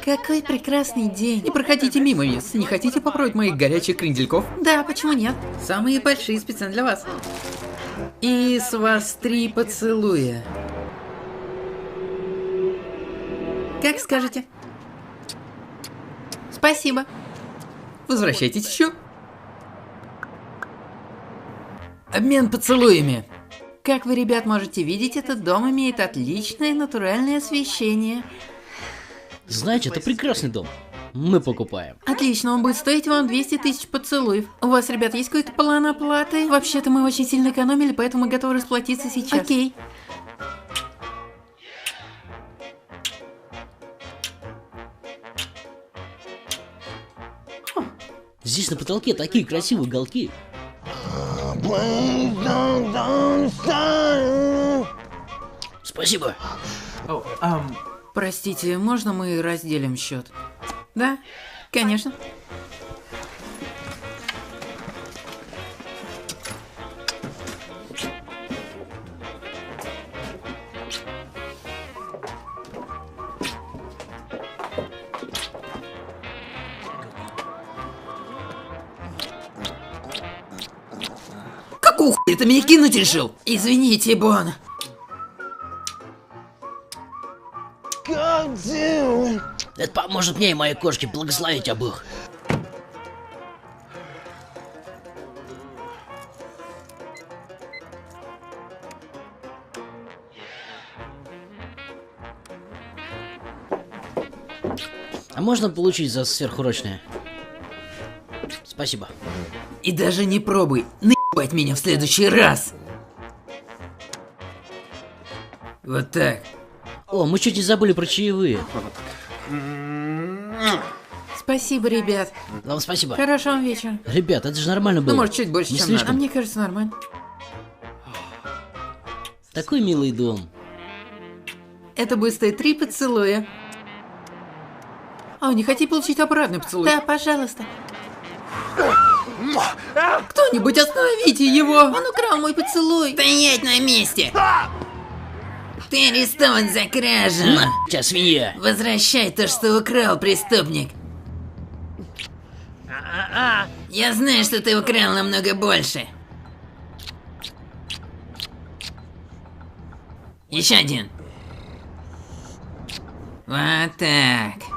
Какой прекрасный день. Не проходите мимо, мисс. Не хотите попробовать моих горячих крендельков? Да, почему нет? Самые большие специально для вас. И с вас 3 поцелуя. Как скажете. Спасибо. Возвращайтесь еще. Обмен поцелуями. Как вы, ребят, можете видеть, этот дом имеет отличное натуральное освещение. Знаете, это прекрасный дом. Мы покупаем. Отлично, он будет стоить вам 200 тысяч поцелуев. У вас, ребят, есть какой-то план оплаты? Вообще-то мы очень сильно экономили, поэтому мы готовы расплатиться сейчас. Окей. Здесь на потолке такие красивые уголки. Спасибо. Простите, можно мы разделим счет? Да, конечно. Какого хуя ты меня кинуть решил? Извините, Бон. Это поможет мне и моей кошке благословить обоих. А можно получить за сверхурочное? Спасибо. И даже не пробуй наебать меня в следующий раз. Вот так. О, мы чуть не забыли про чаевые. Спасибо, ребят. Вам спасибо. Хорошего вам вечера. Ребят, это же нормально было. Ну, может, чуть больше, Не чем слишком? А мне кажется, нормально. Такой милый дом. Это будет стоить 3 поцелуя. А, не хотите получить обратный поцелуй? Да, пожалуйста. Кто-нибудь остановите его! Он украл мой поцелуй. Стоять на месте! Ты арестован за кражу! На, тебя свинья. Возвращай то, что украл, преступник! Я знаю, что ты украл намного больше. Еще один. Вот так.